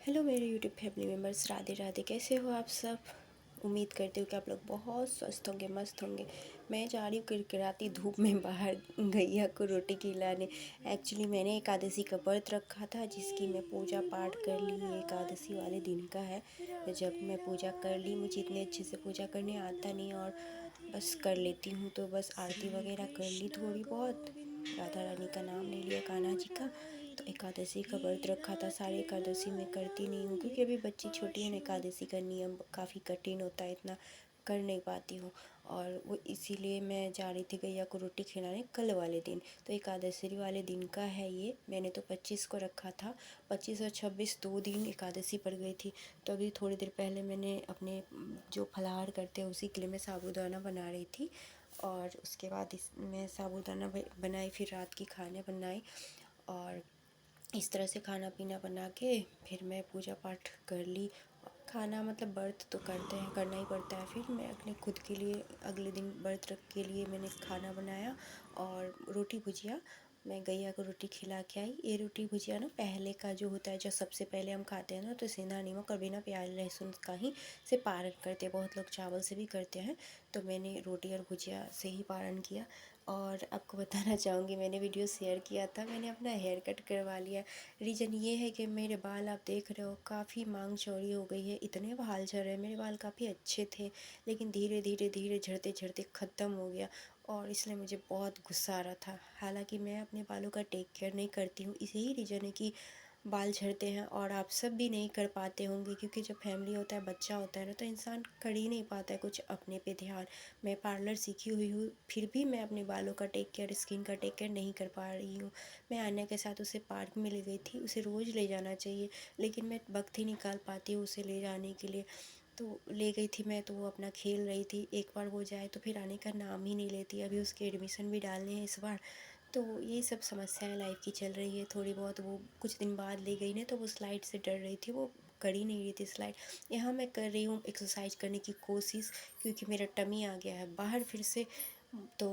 Hello मेरे YouTube family members, Radhe Radhe. कैसे हो आप सब? उम्मीद करती हूँ कि आप लोग बहुत स्वस्थ होंगे, मस्त होंगे। मैं जा रही हूँ किरकिराती धूप में बाहर गैया को रोटी खिलाने। एक्चुअली मैंने एकादशी का व्रत रखा था, जिसकी मैं पूजा पाठ कर ली। ये एकादशी वाले दिन का है। जब मैं पूजा कर ली, मुझे इतने अच्छे से पूजा करने आता नहीं, और बस कर लेती हूँ तो बस आरती वगैरह कर ली थोड़ी बहुत, राधा रानी का नाम ले लिया, कान्हा जी का। तो एकादशी का व्रत रखा था। सारे एकादशी में करती नहीं हूँ, क्योंकि अभी बच्ची छोटी है ना, एकादशी का नियम काफ़ी कठिन होता है, इतना कर नहीं पाती हूँ। और वो इसीलिए मैं जा रही थी गैया को रोटी खिलाने कल वाले दिन। तो एकादशी वाले दिन का है ये। मैंने तो 25 को रखा था, 25 और 26 दो दिन एकादशी पड़ गई थी। तो अभी थोड़ी देर पहले मैंने अपने जो फलाहार करते हैं उसी के लिए मैं साबूदाना बना रही थी। और उसके बाद मैं साबूदाना बनाई, फिर रात की खाने बनाई, और इस तरह से खाना पीना बना के फिर मैं पूजा पाठ कर ली। खाना मतलब व्रत तो करते हैं, करना ही पड़ता है। फिर मैं अपने खुद के लिए अगले दिन व्रत रख के लिए मैंने खाना बनाया, और रोटी भुजिया। मैं गैया को रोटी खिला के आई। ये रोटी भुजिया ना पहले का जो होता है, जो सबसे पहले हम खाते हैं ना, तो सेंधा नमक और बिना प्याज लहसुन का ही से पारण करते हैं। बहुत लोग चावल से भी करते हैं, तो मैंने रोटी और भुजिया से ही पारण किया। और आपको बताना चाहूँगी, मैंने वीडियो शेयर किया था, मैंने अपना हेयर कट करवा लिया। रीज़न ये है कि मेरे बाल आप देख रहे हो, काफ़ी मांग चौड़ी हो गई है। इतने बाल झड़ रहे हैं। मेरे बाल काफ़ी अच्छे थे, लेकिन धीरे धीरे धीरे झड़ते झड़ते ख़त्म हो गया, और इसलिए मुझे बहुत गुस्सा आ रहा था। हालांकि मैं अपने बालों का टेक केयर नहीं करती हूँ, इसे ही रीज़न है कि बाल झड़ते हैं। और आप सब भी नहीं कर पाते होंगे, क्योंकि जब फैमिली होता है, बच्चा होता है ना, तो इंसान कर ही नहीं पाता है कुछ अपने पे ध्यान। मैं पार्लर सीखी हुई हूँ, फिर भी मैं अपने बालों का टेक केयर, स्किन का टेक केयर नहीं कर पा रही हूँ। मैं आन्या के साथ उसे पार्क में ले गई थी, उसे रोज़ ले जाना चाहिए, लेकिन मैं वक्त ही निकाल पाती हूँ उसे ले जाने के लिए। तो ले गई थी मैं, तो वो अपना खेल रही थी। एक बार वो जाए तो फिर आने का नाम ही नहीं लेती। अभी उसके एडमिशन भी डालने हैं इस बार। तो ये सब समस्याएं लाइफ की चल रही है थोड़ी बहुत। वो कुछ दिन बाद ले गई ना, तो वो स्लाइड से डर रही थी, वो कर ही नहीं रही थी स्लाइड। यहाँ मैं कर रही हूँ एक्सरसाइज करने की कोशिश, क्योंकि मेरा टमी आ गया है बाहर फिर से। तो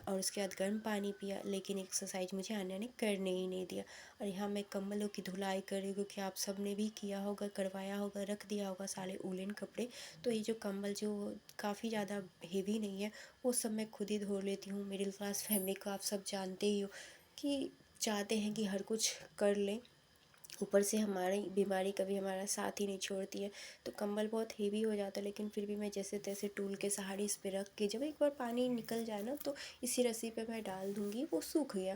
और उसके बाद गर्म पानी पिया, लेकिन एक्सरसाइज मुझे आन्या ने करने ही नहीं दिया। और यहाँ मैं कम्बलों की धुलाई कर रही हूँ, क्योंकि आप सब ने भी किया होगा, करवाया होगा, रख दिया होगा सारे उलन कपड़े। तो ये जो कम्बल जो काफ़ी ज़्यादा हेवी नहीं है, वो सब मैं खुद ही धो लेती हूँ। मिडिल क्लास फैमिली को आप सब जानते ही हो कि चाहते हैं कि हर कुछ कर लें, ऊपर से हमारी बीमारी कभी हमारा साथ ही नहीं छोड़ती है। तो कंबल बहुत हेवी हो जाता है, लेकिन फिर भी मैं जैसे तैसे टूल के सहारे इस पे रख के, जब एक बार पानी निकल जाए ना, तो इसी रस्सी पे मैं डाल दूँगी। वो सूख गया,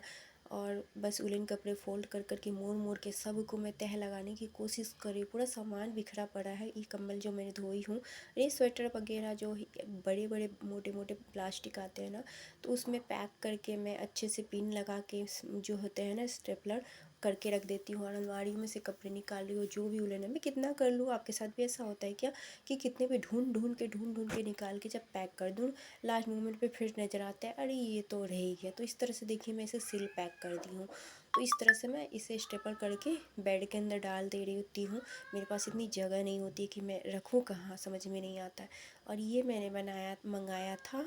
और बस उलन कपड़े फोल्ड कर कर के मोड़ मोड़ के सब को मैं तह लगाने की कोशिश करी। पूरा सामान बिखरा पड़ा है। ये कंबल जो मैंने धोई हूँ, ये स्वेटर वगैरह जो बड़े बड़े मोटे मोटे प्लास्टिक आते हैं ना, तो उसमें पैक करके मैं अच्छे से पिन लगा के, जो होते हैं ना स्टेपलर, करके रख देती हूँ। और अलमारी में से कपड़े निकाल रही हूँ, जो भी उलन है। मैं कितना कर लूँ, आपके साथ भी ऐसा होता है क्या, कि कितने भी ढूंढ ढूंढ के निकाल के जब पैक कर दूँ, लास्ट मोमेंट पे फिर नज़र आता है, अरे ये तो रह ही गया। तो इस तरह से देखिए, मैं इसे सील पैक कर दी हूँ। तो इस तरह से मैं इसे स्टेपल करके बेड के अंदर डाल दे रही होती हूँ। मेरे पास इतनी जगह नहीं होती कि मैं रखूँ कहाँ, समझ में नहीं आता है। और ये मैंने मंगाया था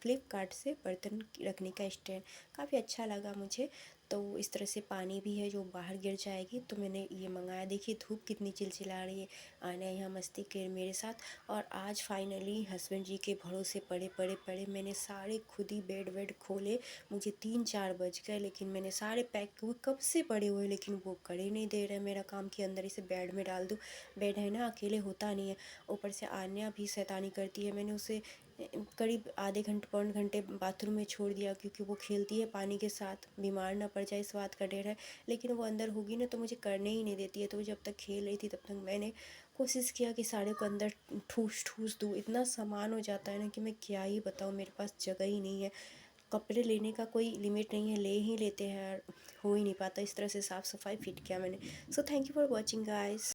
फ्लिपकार्ट से, बर्तन रखने का स्टैंड। काफ़ी अच्छा लगा मुझे। तो इस तरह से पानी भी है जो बाहर गिर जाएगी, तो मैंने ये मंगाया। देखिए धूप कितनी चिलचिला रही है। आना यहाँ मस्ती कर मेरे साथ। और आज फाइनली हस्बैंड जी के भरोसे पड़े पड़े पड़े मैंने सारे खुद ही बेड वेड खोले। मुझे 3-4 बज गए, लेकिन मैंने सारे पैक हुए, कब से पड़े हुए, लेकिन वो कर ही नहीं दे रहे मेरा काम, कि अंदर इसे बेड में डाल दूँ। बेड है ना, अकेले होता नहीं है। ऊपर से आन्या भी शैतानी करती है। मैंने उसे करीब आधे घंटे पौन घंटे बाथरूम में छोड़ दिया, क्योंकि वो खेलती है पानी के साथ, बीमार ना पड़ जाए इस बात का डर है। लेकिन वो अंदर होगी ना, तो मुझे करने ही नहीं देती है। तो जब तक खेल रही थी, तब तक मैंने कोशिश किया कि साड़ियों को अंदर ठूस ठूस दूँ। इतना सामान हो जाता है ना, कि मैं क्या ही बताऊँ, मेरे पास जगह ही नहीं है। कपड़े लेने का कोई लिमिट नहीं है, ले ही लेते हैं, हो ही नहीं पाता। इस तरह से साफ़ सफाई फिट किया मैंने। So thank you for watching guys.